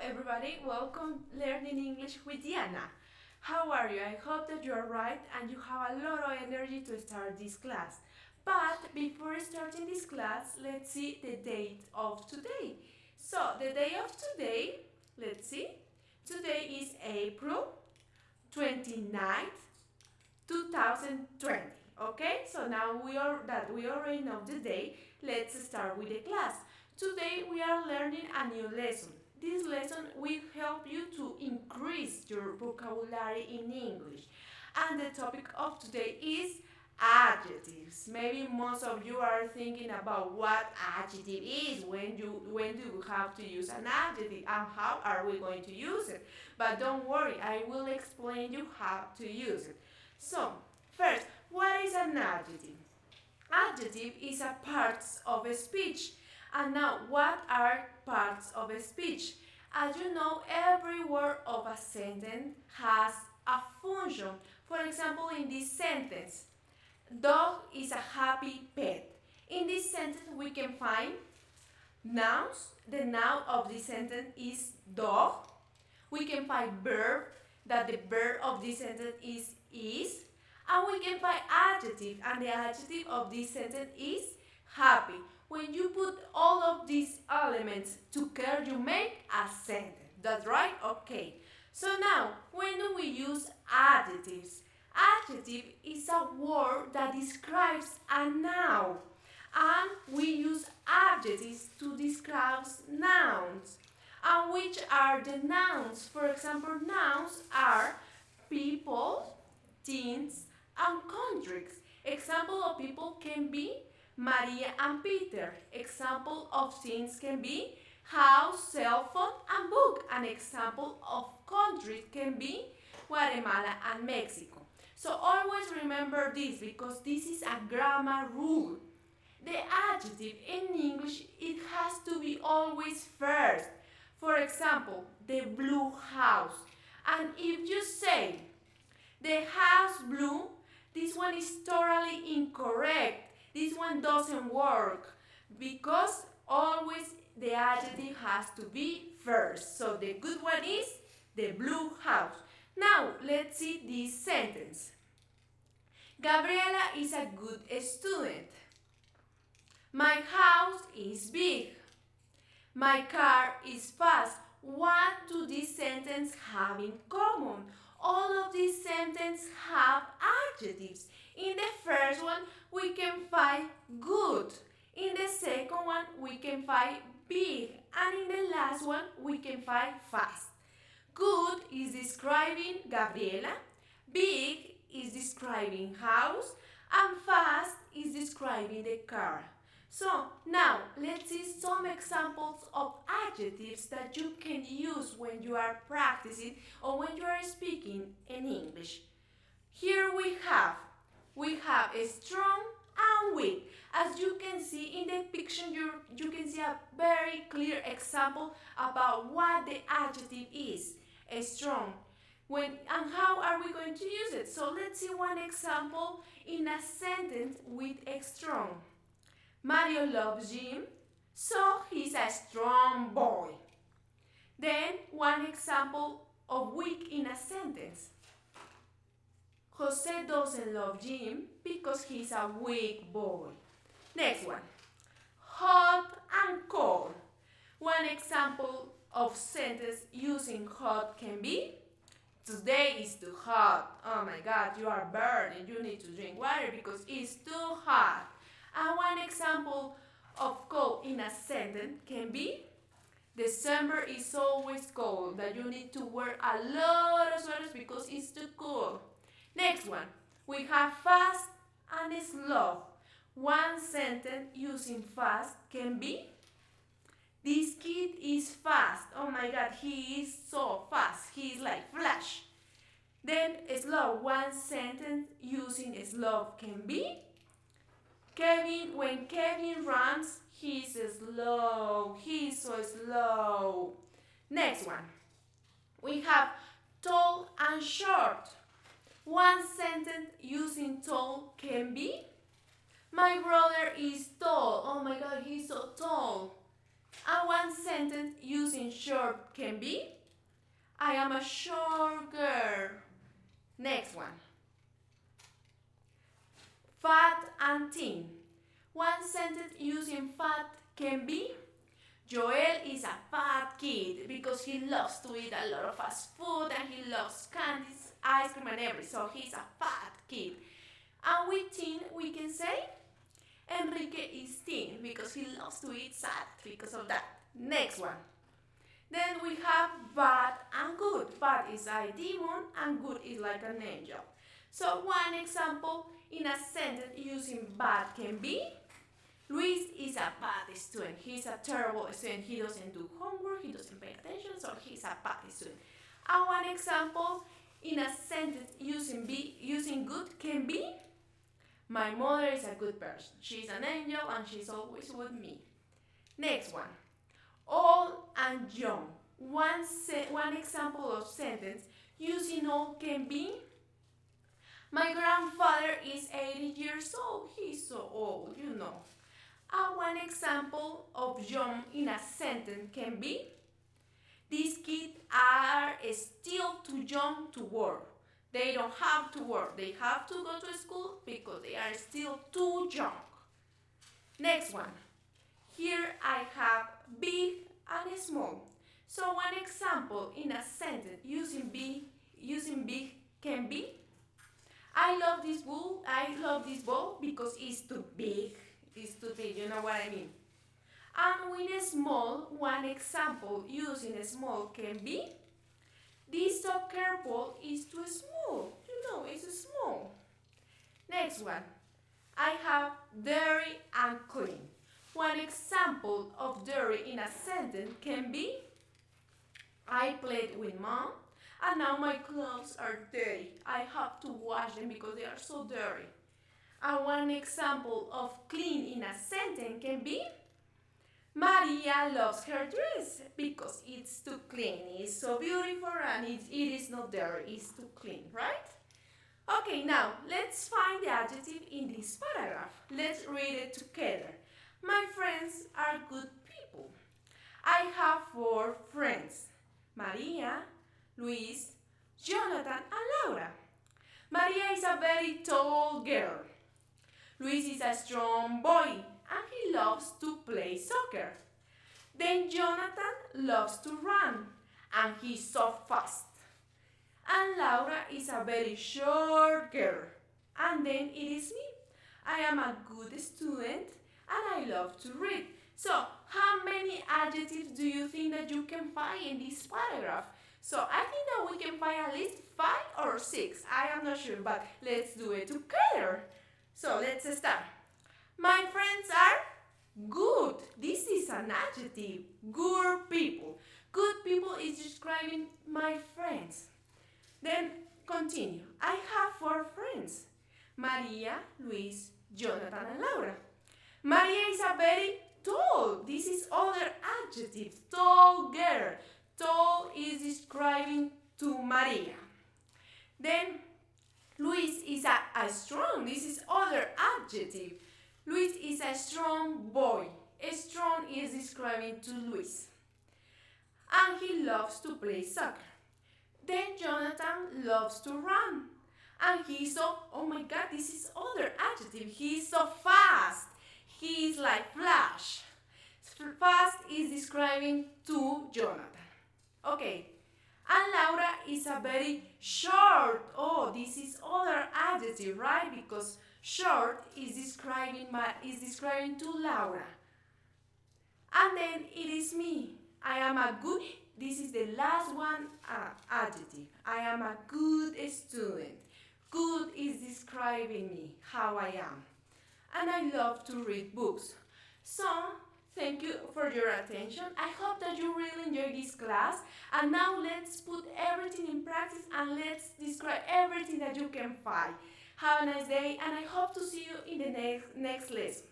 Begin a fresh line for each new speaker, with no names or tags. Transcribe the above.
everybody, welcome Learning English with Diana. How are you? I hope that you are right and you have a lot of energy to start this class. But before starting this class, let's see the date of today. So, the day of today, let's see, today is April 29th, 2020. Okay, so now we already know the day, let's start with the class. Today we are learning a new lesson. This lesson will help you to increase your vocabulary in English. And the topic of today is adjectives. Maybe most of you are thinking about what adjective is, when do you have to use an adjective and how are we going to use it. But don't worry, I will explain you how to use it. So, first, what is an adjective? Adjective is a part of a speech. And now, what are parts of a speech? As you know, every word of a sentence has a function. For example, in this sentence, dog is a happy pet. In this sentence, we can find nouns. The noun of this sentence is dog. We can find verb, that the verb of this sentence is. And we can find adjective, and the adjective of this sentence is happy. When you put all of these elements together, you make a sentence. That's right? Okay. So now, when do we use adjectives? Adjective is a word that describes a noun. And we use adjectives to describe nouns. And which are the nouns? For example, nouns are people, things, and countries. Example of people can be Maria and Peter. Example of things can be house, cell phone, and book. An example of countries can be Guatemala and Mexico. So always remember this because this is a grammar rule. The adjective in English, it has to be always first. For example, the blue house. And if you say the house blue, this one is totally incorrect. This one doesn't work because always the adjective has to be first. So the good one is the blue house. Now let's see this sentence. Gabriela is a good student. My house is big. My car is fast. What do these sentences have in common? All of these sentences have adjectives. In the first one, we can find good. In the second one, we can find big. And in the last one, we can find fast. Good is describing Gabriela. Big is describing house. And fast is describing the car. So now let's see some examples of adjectives that you can use when you are practicing or when you are speaking in English. Here we have a strong and weak. As you can see in the picture, you can see a very clear example about what the adjective is. A strong. And how are we going to use it? So let's see one example in a sentence with a strong. Mario loves gym, so he's a strong boy. Then one example of weak in a sentence. Jose doesn't love gym because he's a weak boy. Next one. Hot and cold. One example of sentence using hot can be today is too hot. Oh my God, you are burning. You need to drink water because it's too hot. And one example of cold in a sentence can be December is always cold, that you need to wear a lot of sweaters because it's too cool. Next one, we have fast and slow. One sentence using fast can be this kid is fast. Oh my God, he is so fast. He is like Flash. Then slow. One sentence using slow can be when Kevin runs, he's slow. He's so slow. Next one. We have tall and short. One sentence using tall can be my brother is tall. Oh my God, he's so tall. And one sentence using short can be, I am a short girl. Next one. Fat and thin. One sentence using fat can be, Joel is a fat kid because he loves to eat a lot of fast food and he loves candies, ice cream and everything. So he's a fat kid. And with thin we can say, Enrique is thin because he loves to eat salad because of that. Next one. Then we have bad and good. Bad is a demon and good is like an angel. So one example in a sentence using bad can be, Luis is a bad student. He's a terrible student. He doesn't do homework, he doesn't pay attention, so he's a bad student. And one example in a sentence using good can be, my mother is a good person. She's an angel and she's always with me. Next one. Old and young. One example of sentence using old can be, my grandfather is 80 years old. He's so old, you know. One example of young in a sentence can be, these kids are still too young to work. They don't have to work. They have to go to school because they are still too young. Next one. Here I have big and small. So one example in a sentence using big can be, I love this ball because it's too big. It's too big, you know what I mean. And with small, one example using small can be, this soccer ball is too small. You know, it's small. Next one. I have dirty and clean. One example of dirty in a sentence can be, I played with mom and now my clothes are dirty. I have to wash them because they are so dirty. And one example of clean in a sentence can be, Maria loves her dress because it's too clean. It's so beautiful and it is not dirty. It's too clean, right? Okay, now let's find the adjective in this paragraph. Let's read it together. My friends are good people. I have 4 friends. Maria, Luis, Jonathan, and Laura. Maria is a very tall girl. Luis is a strong boy and he loves to play soccer. Then Jonathan loves to run and he's so fast. And Laura is a very short girl. And then it is me. I am a good student and I love to read. So, how many adjectives do you think that you can find in this paragraph? So, I think that we can find at least 5 or 6. I am not sure, but let's do it together. So, let's start. My friends are good. This is an adjective. Good people. Good people is describing my friends. Then continue. I have 4 friends. Maria, Luis, Jonathan, and Laura. Maria is a very tall. This is other adjective. Tall girl. Tall is describing to Maria. Then Luis is a strong. This is other adjective. Luis is a strong boy. Strong is describing to Luis. And he loves to play soccer. Then Jonathan loves to run. And he's so, oh my god, this is other adjective. He's so fast. He's like Flash. Fast is describing to Jonathan. Okay. And Laura is a very short. Oh, this is other adjective, right? Because short is describing to Laura. And then it is me. I am a good, this is the last one adjective. I am a good student. Good is describing me, how I am. And I love to read books. So, thank you for your attention. I hope that you really enjoyed this class. And now let's put everything in practice and let's describe everything that you can find. Have a nice day and I hope to see you in the next lesson.